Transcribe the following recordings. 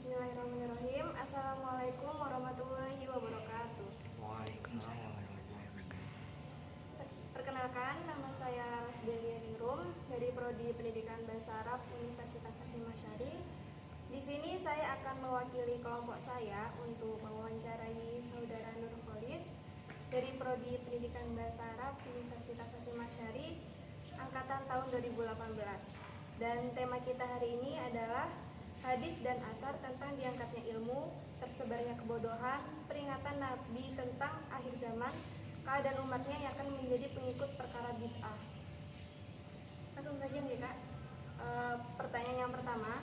Bismillahirrahmanirrahim. Assalamualaikum warahmatullahi wabarakatuh. Waalaikumsalam warahmatullahi wabarakatuh. Perkenalkan, nama saya Rasdelia Nirum dari Prodi Pendidikan Bahasa Arab Universitas Hasyim Asy'ari. Di sini saya akan mewakili kelompok saya untuk mewawancarai saudara Nurholis dari Prodi Pendidikan Bahasa Arab Universitas Hasyim Asy'ari angkatan tahun 2018. Dan tema kita hari ini adalah hadis dan asar tentang diangkatnya ilmu, tersebarnya kebodohan, peringatan Nabi tentang akhir zaman, keadaan umatnya yang akan menjadi pengikut perkara bid'ah. Langsung saja nih Kak. Pertanyaan yang pertama,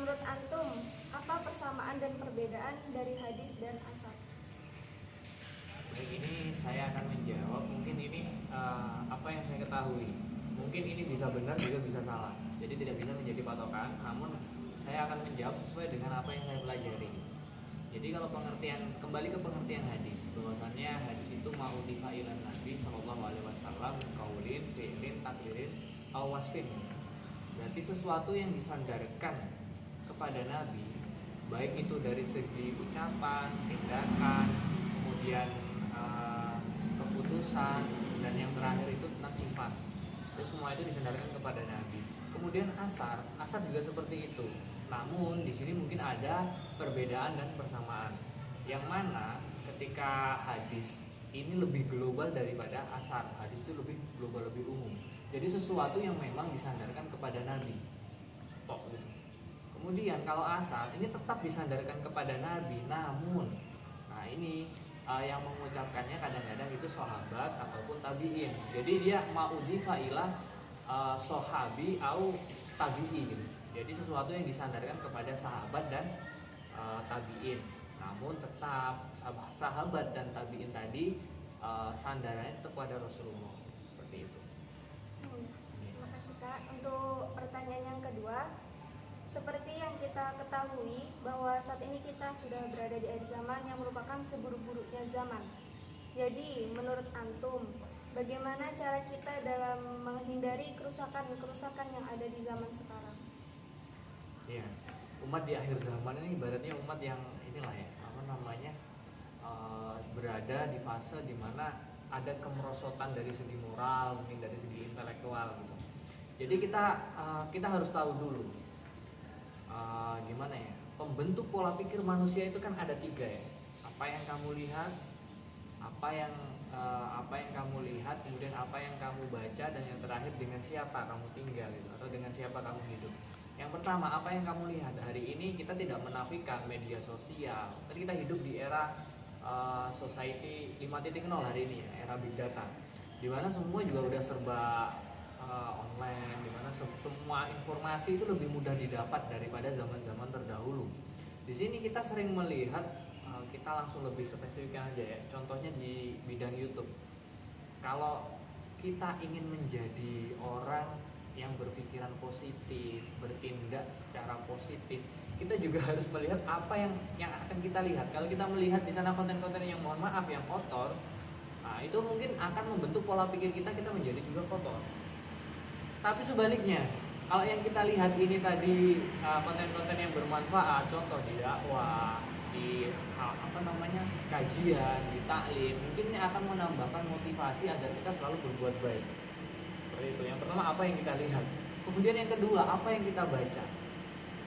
menurut antum apa persamaan dan perbedaan dari hadis dan asar? Baik, ini saya akan menjawab. Mungkin ini apa yang saya ketahui. Mungkin ini bisa benar juga bisa salah. Jadi tidak bisa menjadi patokan. Namun saya akan menjawab sesuai dengan apa yang saya pelajari. Jadi kalau kembali ke pengertian hadis, bahwasannya hadis itu ma'udhifa ilan Nabi sallallahu alaihi wasallam qaulin, fi'lin, taklirin, aw wasfin. Berarti sesuatu yang disandarkan kepada Nabi, baik itu dari segi ucapan, tindakan, kemudian keputusan, dan yang terakhir itu tentang sifat. Itu semua itu disandarkan kepada Nabi. Kemudian asar juga seperti itu. Namun di sini mungkin ada perbedaan dan persamaan. Yang mana ketika hadis ini lebih global daripada asar. Hadis itu lebih global, lebih umum. Jadi sesuatu yang memang disandarkan kepada Nabi. Kemudian kalau asar ini tetap disandarkan kepada Nabi, namun ini yang mengucapkannya kadang-kadang itu sahabat ataupun tabi'in. Jadi dia ma'udhifa ilah sahabi au tabi'i gitu. Jadi sesuatu yang disandarkan kepada sahabat dan tabi'in. Namun tetap sahabat dan tabi'in tadi sandarannya tetap pada Rasulullah. Seperti itu. Terima kasih Kak. Untuk pertanyaan yang kedua, seperti yang kita ketahui bahwa saat ini kita sudah berada di akhir zaman yang merupakan seburuk-buruknya zaman. Jadi menurut antum, bagaimana cara kita dalam menghindari kerusakan-kerusakan yang ada di zaman sekarang? Ya, umat di akhir zaman ini ibaratnya umat yang inilah ya, berada di fase dimana ada kemerosotan dari segi moral, mungkin dari segi intelektual gitu. Jadi kita harus tahu dulu gimana ya, pembentuk pola pikir manusia itu kan ada 3 ya. Apa yang kamu lihat, apa yang kamu lihat, kemudian apa yang kamu baca, dan yang terakhir dengan siapa kamu tinggal gitu, atau dengan siapa kamu hidup. Yang pertama, apa yang kamu lihat. Hari ini kita tidak menafikan media sosial. Tadi kita hidup di era society 5.0 hari ini ya, era big data, dimana semua juga udah serba online, dimana semua informasi itu lebih mudah didapat daripada zaman-zaman terdahulu. Di sini kita sering melihat, kita langsung lebih spesifik aja ya, contohnya di bidang YouTube. Kalau kita ingin menjadi orang yang berpikiran positif, bertindak secara positif, kita juga harus melihat apa yang akan kita lihat. Kalau kita melihat di sana konten-konten yang mohon maaf yang kotor, itu mungkin akan membentuk pola pikir kita menjadi juga kotor. Tapi sebaliknya, kalau yang kita lihat ini tadi konten-konten yang bermanfaat, contoh di dakwah, di kajian, di taklim, mungkin ini akan menambahkan motivasi agar kita selalu berbuat baik. Seperti itu. Yang pertama, apa yang kita lihat. Kemudian yang kedua, apa yang kita baca.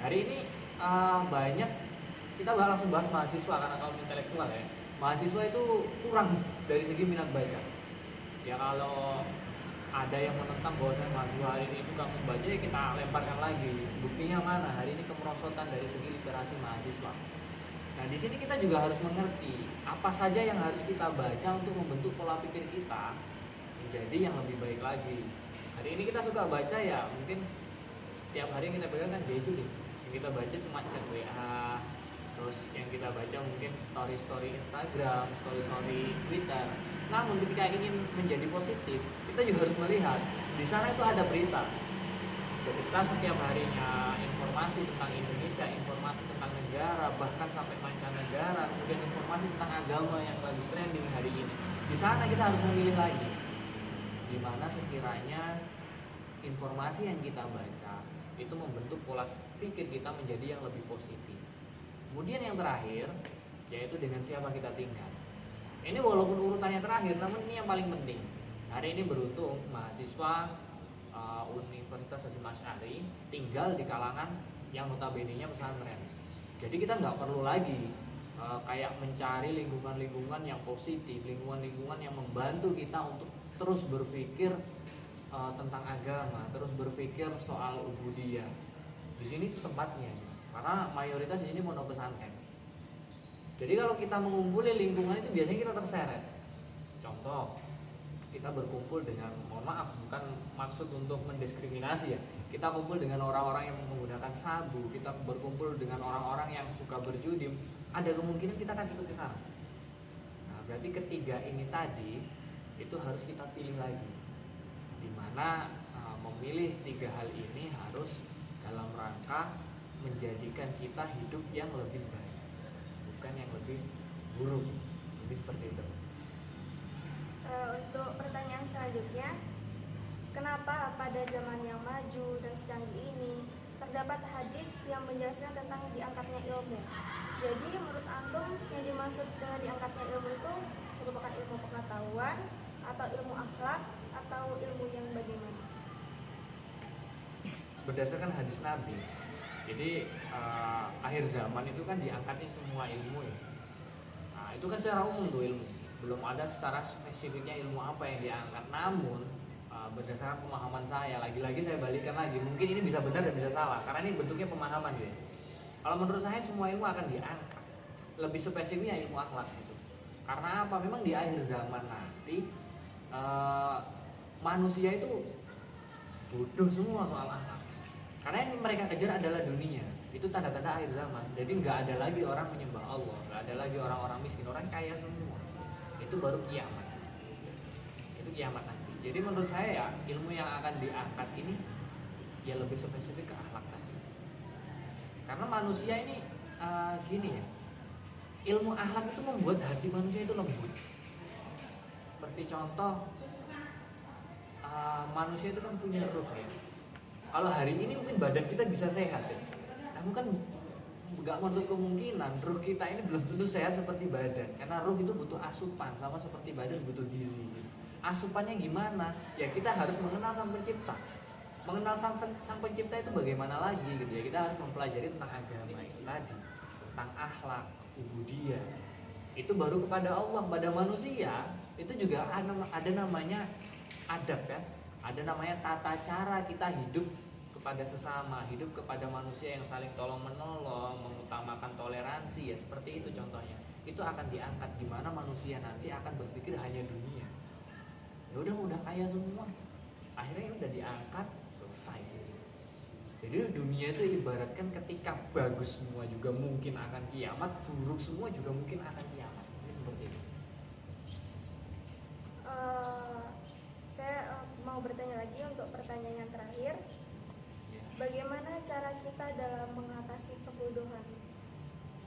Hari ini banyak, kita langsung bahas mahasiswa karena kaum intelektual ya. Mahasiswa itu kurang dari segi minat baca. Ya kalau ada yang menentang bahwa saya mahasiswa hari ini suka membaca, ya kita lemparkan lagi. Buktinya mana? Hari ini kemerosotan dari segi literasi mahasiswa. Nah, di sini kita juga harus mengerti apa saja yang harus kita baca untuk membentuk pola pikir kita menjadi yang lebih baik lagi. Hari ini kita suka baca ya, mungkin setiap hari yang kita pegang kan gadget nih. Yang kita baca cuma chat WA, terus yang kita baca mungkin story Instagram, story Twitter. Namun ketika ingin menjadi positif, kita juga harus melihat di sana itu ada berita. Jadi kita setiap harinya informasi tentang Indonesia, informasi tentang negara, bahkan sampai mancanegara, kemudian informasi tentang agama yang lagi trending hari ini. Di sana kita harus memilih lagi di mana sekiranya informasi yang kita baca itu membentuk pola pikir kita menjadi yang lebih positif. Kemudian yang terakhir yaitu dengan siapa kita tinggal. Ini walaupun urutannya terakhir, namun ini yang paling penting. Hari ini beruntung mahasiswa Universitas Hasyim Asy'ari tinggal di kalangan yang notabene-nya pesantren. Jadi kita nggak perlu lagi kayak mencari lingkungan-lingkungan yang positif, lingkungan-lingkungan yang membantu kita untuk terus berpikir tentang agama, terus berpikir soal ubudiyah. Di sini itu tempatnya, karena mayoritas di sini pondok pesantren. Jadi kalau kita mengumpuli lingkungan itu biasanya kita terseret. Contoh, kita berkumpul dengan, mohon maaf, bukan maksud untuk mendiskriminasi ya. Kita kumpul dengan orang-orang yang menggunakan sabu, kita berkumpul dengan orang-orang yang suka berjudi, ada kemungkinan kita akan ikut ke sana. Nah, berarti ketiga ini tadi itu harus kita pilih lagi. Dimana memilih tiga hal ini harus dalam rangka menjadikan kita hidup yang lebih baik, bukan yang lebih buruk. Jadi seperti itu. Untuk pertanyaan selanjutnya, kenapa pada zaman yang maju dan secanggih ini terdapat hadis yang menjelaskan tentang diangkatnya ilmu? Jadi menurut antum yang dimaksud dengan diangkatnya ilmu itu merupakan ilmu pengetahuan atau ilmu akhlak atau ilmu yang bagaimana? Berdasarkan hadis Nabi, jadi akhir zaman itu kan diangkatnya semua ilmu ya. Nah, itu kan secara umum tuh ilmu, belum ada secara spesifiknya ilmu apa yang diangkat. Namun berdasarkan pemahaman saya, lagi-lagi saya balikan lagi, mungkin ini bisa benar dan bisa salah karena ini bentuknya pemahaman ya. Kalau menurut saya semua ilmu akan diangkat, lebih spesifiknya ilmu akhlak gitu. Karena apa? Memang di akhir zaman nanti manusia itu bodoh semua soal akhlak. Karena yang mereka kejar adalah dunia. Itu tanda-tanda akhir zaman. Jadi nggak ada lagi orang menyembah Allah, nggak ada lagi orang-orang miskin, orang kaya semua. Itu baru kiamat. Itu kiamat nanti. Jadi menurut saya ya ilmu yang akan diangkat ini ya lebih spesifik ke akhlak tadi. Karena manusia ini gini ya, ilmu akhlak itu membuat hati manusia itu lembut. Seperti contoh manusia itu kan punya ruh ya. Kalau hari ini mungkin badan kita bisa sehat ya, namun kan nggak menutup kemungkinan ruh kita ini belum tentu sehat seperti badan. Karena ruh itu butuh asupan, sama seperti badan butuh gizi. Asupannya gimana? Ya kita harus mengenal Sang Pencipta. Mengenal sang Pencipta itu bagaimana lagi gitu ya. Kita harus mempelajari tentang agama itu tadi, tentang akhlak, ubudiyah. Itu baru kepada Allah. Pada manusia itu juga ada namanya adab kan. Ada namanya tata cara kita hidup kepada sesama, hidup kepada manusia yang saling tolong menolong, mengutamakan toleransi ya, seperti itu contohnya. Itu akan diangkat di mana manusia nanti akan berpikir hanya dunia. Ya udah kaya semua. Akhirnya udah diangkat, selesai. Jadi dunia itu ibaratkan ketika bagus semua juga mungkin akan kiamat, buruk semua juga mungkin akan kiamat. Ini seperti itu. Saya mau bertanya lagi untuk pertanyaan yang terakhir. Bagaimana cara kita dalam mengatasi kebodohan?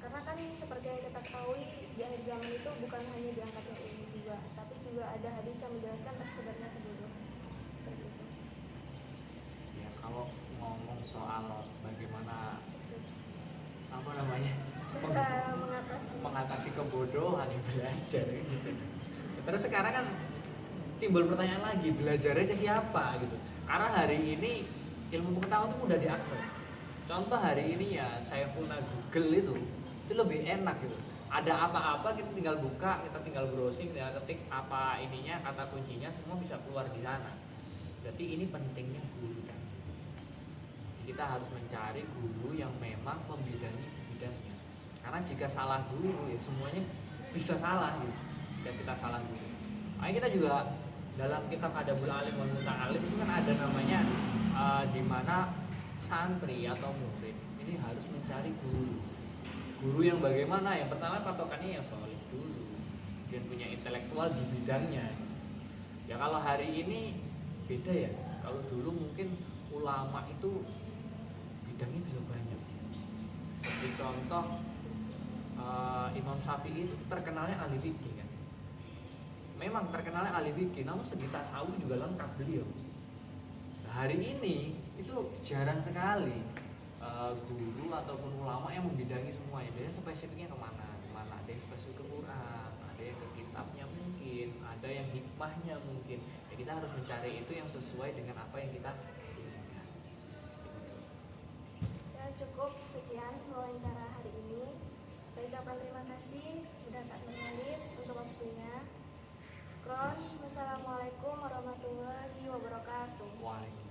Karena kan seperti yang kita ketahui di akhir zaman itu bukan hanya diangkatnya ilmu juga, tapi juga ada hadis yang menjelaskan tersebarnya kebodohan. Seperti itu. Ya kalau ngomong soal bagaimana apa namanya mengatasi kebodohan yang belajar gitu. Terus sekarang kan timbul pertanyaan lagi, belajarnya ke siapa gitu? Karena hari ini ilmu pengetahuan itu mudah diakses. Contoh hari ini ya saya punya Google itu lebih enak gitu. Ada apa-apa kita tinggal buka, kita tinggal browsing, tinggal ketik apa ininya, kata kuncinya, semua bisa keluar di sana. Jadi ini pentingnya guru kan. Kita harus mencari guru yang memang membidangi bidangnya. Karena jika salah guru ya semuanya bisa salah gitu. Jika kita salah guru. Makanya kita juga dalam kitab Adabul Alim wal Muta'alim itu kan ada namanya di mana santri atau murid ini harus mencari guru yang bagaimana. Yang pertama patokannya yang solid dulu dan punya intelektual di bidangnya. Ya kalau hari ini beda ya. Kalau dulu mungkin ulama itu bidangnya bisa banyak. Seperti contoh Imam Syafi'i itu terkenalnya ahli fikih kan. Memang terkenalnya ahli fikih, namun segi tasawuf juga lengkap beliau. Nah, hari ini itu jarang sekali guru ataupun ulama yang membidangi semuanya. Biasanya spesifiknya kemana? Ada yang spesifik ke Quran, ada yang ke kitabnya mungkin, ada yang hikmahnya mungkin. Ya kita harus mencari itu yang sesuai dengan apa yang kita inginkan. Ya cukup sekian wawancara hari ini. Saya ucapkan terima kasih sudah tak menulis untuk waktunya. Syukron. Wassalamualaikum warahmatullahi wabarakatuh. Waalaikumsalam.